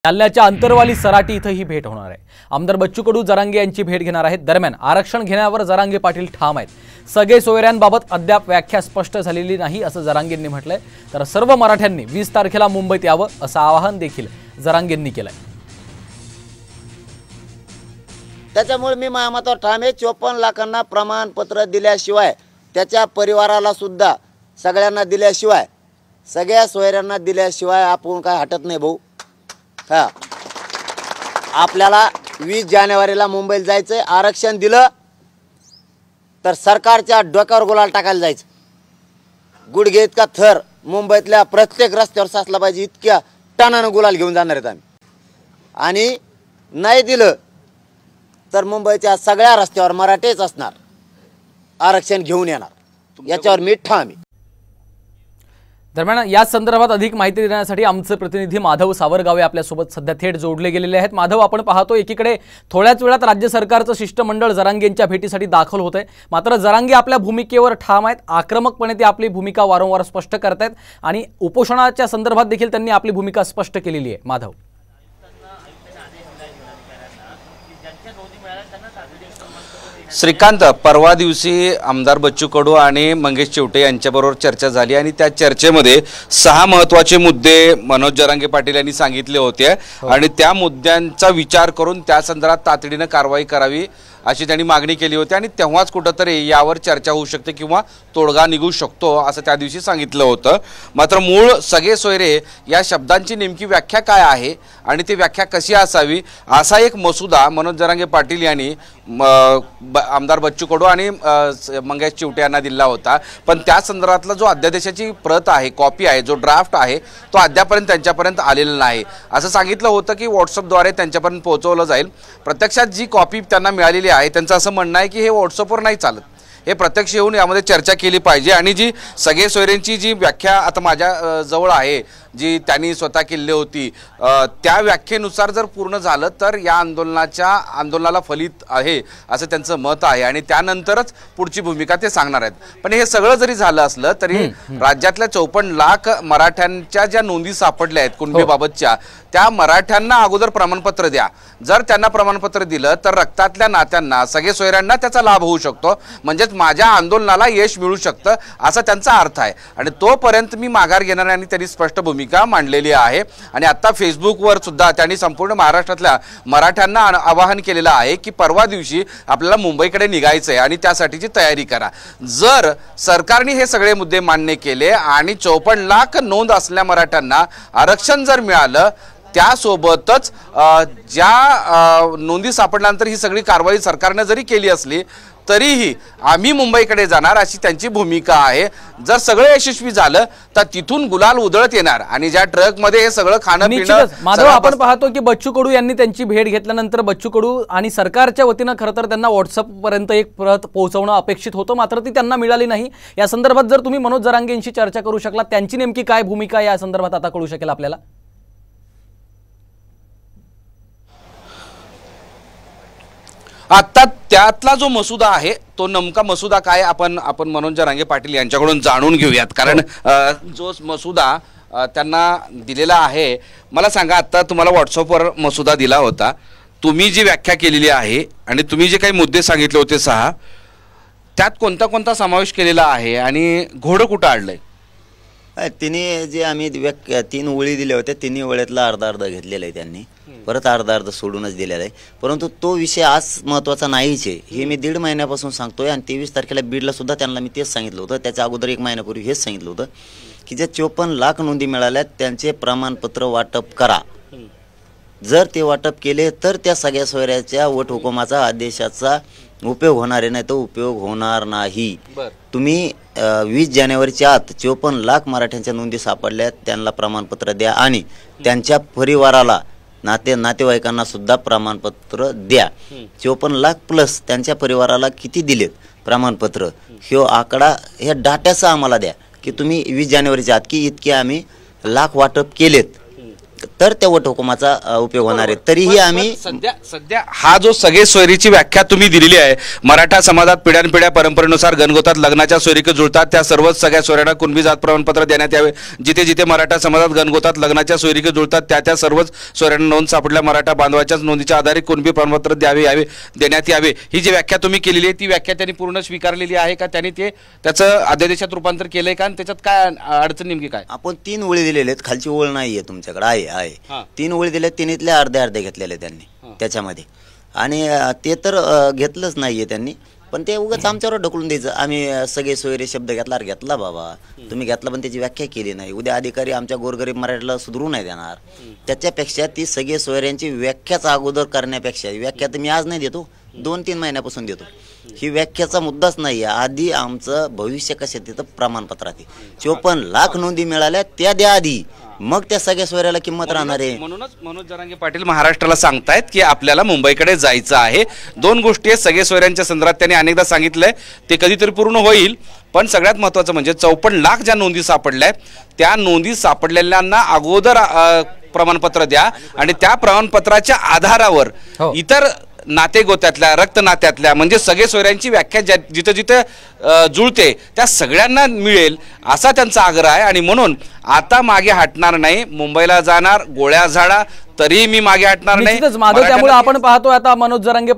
जालन्याच्या अंतरवाली सराटी इथं ही भेट होणार आहे। आमदार बच्चू कडू जरांगे यांची भेट घेणार आहेत। दरम्यान आरक्षण घेण्यावर जरांगे पाटील ठाम आहेत। सगळे सोयऱ्यांबाबत अद्याप व्याख्या स्पष्ट झालेली नाही असं जरांगेंनी म्हटलंय। तर सर्व मराठ्यांनी 20 तारखेला मुंबईत यावं असं आवाहन देखील जरांगेंनी केलंय। त्याच्यामुळे मी मामातो ठाम आहे। 54 लाखांना प्रमाणपत्र दिल्याशिवाय त्याच्या परिवाराला सुद्धा सगळ्यांना दिल्याशिवाय सगळ्या सोयऱ्यांना दिल्याशिवाय आपण काय हटत नाही भाऊ। हा आपल्याला 20 जानेवारीला मुंबईला जायचंय। आरक्षण दिलं तर सरकारच्या डोक्यावर गुलाल टाकायला जायचं। गुडघे इतका थर मुंबईतल्या प्रत्येक रस्त्यावर साचला पाहिजे इतक्या टनानं गुलाल घेऊन जाणार आहेत आम्ही। आणि नाही दिलं तर मुंबईच्या सगळ्या रस्त्यावर मराठेच असणार, आरक्षण घेऊन येणार, याच्यावर मी ठाम आहे। दरम्यान या संदर्भात अधिक माहिती देण्यासाठी आमचे प्रतिनिधी माधव सावरगावे आपल्यासोबत सध्या थेट जोडले गेलेले आहेत। माधव, आपण पाहतो एकीकडे थोड्याच वेळात राज्य सरकारचं शिष्टमंडळ जरांगेंच्या भेटीसाठी दाखल होत आहे, मात्र जरांगे आपल्या भूमिकेवर ठाम आहेत। आक्रमकपणे ते आपली भूमिका वारंवार स्पष्ट करतायत आणि उपोषणाच्या संदर्भात देखील त्यांनी आपली भूमिका स्पष्ट केलेली आहे। माधव, श्रीकांत, परवा दिवशी आमदार बच्चू कडू आणि मंगेश चिवटे यांच्याबरोबर चर्चा झाली आणि त्या चर्चेमध्ये 6 महत्त्वाचे मुद्दे मनोज जरांगे पाटील यांनी सांगितले होते आणि त्या मुद्द्यांचा विचार करून त्या संदर्भात तातडीने कारवाई करावी अशी त्यांनी मागणी केली होती आणि तेव्हाच कुठेतरी यावर चर्चा होऊ शकते किंवा तोडगा निघू शकतो असं त्या दिवशी सांगितलं होतं। मात्र मूळ सगळे सोयरे या शब्दांची नेमकी व्याख्या काय आहे आणि ती व्याख्या कशी असावी असा एक मसुदा मनोज जरांगे पाटील यांनी आमदार बच्चू कडू आणि मंगेश चिवटे यांना दिला होता, पण त्या संदर्भातला जो अध्यादेशाची प्रत आहे, कॉपी आहे, जो ड्राफ्ट आहे तो अद्यापर्यंत त्यांच्यापर्यंत आलेला नाही असं सांगितलं होतं की व्हॉट्सअपद्वारे त्यांच्यापर्यंत पोहोचवलं जाईल। प्रत्यक्षात जी कॉपी त्यांना मिळालेली आहे त्यांचं असं म्हणणं आहे की हे व्हॉट्सअपवर नाही चालत, हे प्रत्यक्ष येऊन यामध्ये चर्चा केली पाहिजे आणि जी सगळे सोयऱ्यांची जी व्याख्या आता माझ्या जवळ आहे जी त्यांनी स्वतः केली होती त्या व्याख्येनुसार जर पूर्ण झालं तर या आंदोलनाला फलित आहे असं त्यांचं मत आहे आणि त्यानंतरच पुढची भूमिका ते सांगणार आहेत। पण हे सगळं जरी झालं असलं तरी राज्यातल्या 54 लाख मराठ्यांच्या ज्या नोंदी सापडल्या आहेत कुणबीबाबतच्या, त्या मराठ्यांना अगोदर प्रमाणपत्र द्या। जर त्यांना प्रमाणपत्र दिलं तर रक्तातल्या नात्यांना सगळे सोयऱ्यांना त्याचा लाभ होऊ शकतो, म्हणजेच माझ्या आंदोलनाला यश मिळू शकतं असा त्यांचा अर्थ आहे आणि तोपर्यंत मी माघार घेणार आणि त्यांनी स्पष्ट भूमिका मांडलेली आहे। आणि आता फेसबुकवर सुद्धा त्यांनी संपूर्ण महाराष्ट्रातल्या मराठ्यांना आवाहन केलेलं आहे की परवा दिवशी आपल्याला मुंबईकडे निघायचंय आणि त्यासाठीची तयारी करा। जर सरकारने हे सगळे मुद्दे मान्य केले आणि 54 लाख नोंद असलेल्या मराठ्यांना आरक्षण जर मिळालं, त्यासोबतच ज्या नोंदी सापडल्यानंतर ही सगळी कारवाई सरकारने जरी केली असली तरीही आम्ही मुंबईकडे जाणार अशी त्यांची भूमिका आहे। जर सगळं यशस्वी झालं तर तिथून गुलाल उधळत येणार आणि ज्या ट्रकमध्ये हे सगळं खाणं पिणं। माधव, आपण पाहतो की बच्चू कडू यांनी त्यांची भेट घेतल्यानंतर बच्चू कडू आणि सरकारच्या वतीनं खरं तर त्यांना व्हॉट्सअप पर्यंत एक प्रत पोहोचवणं अपेक्षित होतं, मात्र ती त्यांना मिळाली नाही। या संदर्भात जर तुम्ही मनोज जरांगेंशी चर्चा करू शकला, त्यांची नेमकी काय भूमिका या संदर्भात आता कळू शकेल आपल्याला? आता त्यातला जो मसुदा आहे तो नेमका मसुदा काय आपण मनोज जरांगे पाटील यांच्याकडून जाणून घेऊयात, कारण जो मसुदा त्यांना दिलेला आहे, मला सांगा, आता तुम्हाला व्हॉट्सअपवर मसुदा दिला होता, तुम्ही जी व्याख्या केलेली आहे आणि तुम्ही जे काही मुद्दे सांगितले होते 6, त्यात कोणता कोणता समावेश केलेला आहे आणि घोडं कुठं आणलंय? तिने जे आम्ही 3 ओळी दिल्या होत्या, 3 ओळीतला अर्धा घेतलेला आहे त्यांनी, परत अर्धा सोडूनच दिलेला आहे। परंतु तो विषय आज महत्त्वाचा नाहीच आहे, हे मी 1.5 महिन्यापासून सांगतोय आणि 23 तारखेला बीडला सुद्धा त्यांना मी तेच सांगितलं होतं। त्याच्या अगोदर 1 महिन्यापूर्वी हेच सांगितलं होतं की ज्या 54 लाख नोंदी मिळाल्यात त्यांचे प्रमाणपत्र वाटप करा। जर ते वाटप केले तर त्या सगळ्या सोयऱ्याच्या वटहुकुमाचा आदेशाचा उपयोग होणार आहे, नाही तर उपयोग होणार नाही। तुम्ही 20 जानेवारीच्या आत 54 लाख मराठ्यांच्या नोंदी सापडल्यात, त्यांना प्रमाणपत्र द्या आणि त्यांच्या परिवाराला नातेवाईकांना सुद्धा प्रमाणपत्र द्या। 54 लाख प्लस त्यांच्या परिवाराला किती दिलेत प्रमाणपत्र, हे आकडा ह्या डाट्याचा आम्हाला द्या की तुम्ही 20 जानेवारीच्या आत की इतके आम्ही लाख वाटप केलेत तर त्या वटहुकुमाचा उपयोग होणार आहे. तरीही आम्ही सध्या हा जो सगळे सोयरीची व्याख्या तुम्ही दिलेली आहे, मराठा समाजात पिढ्यानपिढ्या परंपरेनुसार गणगोतात लग्नाच्या सोयरीक जुळतात, त्या सर्वच सगळ्या सोयऱ्यांना कुणबी जात प्रमाणपत्र देण्यात यावे. जिथे जिथे मराठा समाजात गणगोतात लग्नाच्या सोयरीक जुळतात त्या सर्वच सोयऱ्यांना नोंद सापडल्या मराठा बांधवाच्याच नोंदीच्या आधारे कुणबी प्रमाणपत्र देण्यात यावे. ही जी व्याख्या तुम्ही केलेली आहे ती व्याख्या त्यांनी पूर्ण स्वीकारलेली आहे का? त्यांनी त्याचं अध्यादेशात रूपांतर केलंय का? आणि त्याच्यात काय अडचण नेमकी काय? आपण 3 ओळी दिलेले आहेत, खालची ओळ नाहीये तुमच्याकडे. आहे 3 ओळी दिल्या, तिन्हीतल्या अर्धे घेतलेले त्यांनी त्याच्यामध्ये. आणि ते तर घेतलंच नाहीये त्यांनी, पण ते उगाच आमच्यावर ढकलून द्यायचं. आम्ही सगळे सोयरे शब्द घेतला बाबा, तुम्ही घेतला पण त्याची व्याख्या केली नाही. उद्या अधिकारी आमच्या गोरगरीब मराठीला सुधरू नाही देणार. त्याच्यापेक्षा ती सगळे सोयऱ्यांची व्याख्याच अगोदर करण्यापेक्षा, व्याख्या तर मी आज नाही देतो, 2-3 महिन्यापासून देतो. ही व्याख्याचा मुद्दाच नाही आहे. आधी आमचं भविष्य कशात तिथं प्रमाणपत्रात 54 लाख नोंदी मिळाल्या त्या द्या आधी, मग त्या सगळ्या सोयऱ्याला किंमत राहणार आहे. म्हणूनच मनोज जरांगे पाटील महाराष्ट्राला सांगतायत की आपल्याला मुंबईकडे जायचं आहे. 2 गोष्टी आहेत सगळे सोयऱ्यांच्या संदर्भात, त्यांनी अनेकदा सांगितलंय, ते कधीतरी पूर्ण होईल. पण सगळ्यात महत्त्वाचं म्हणजे 54 लाख ज्या नोंदी सापडल्या त्या नोंदी सापडलेल्यांना अगोदर प्रमाणपत्र द्या आणि त्या प्रमाणपत्राच्या आधारावर इतर नातेगोत्यातल्या रक्त नात्यातल्या म्हणजे सगळे सोयऱ्यांची व्याख्या जिथं जिथं जुळते त्या सगळ्यांना मिळेल असा त्यांचा आग्रह आहे. आणि म्हणून आता मागे हटणार नाही. मुंबईला जाणार, गोळ्या झाडा, तरी मी मागे हटणार नाही. माधव, त्यामुळे आपण पाहतोय आता मनोज जरांगे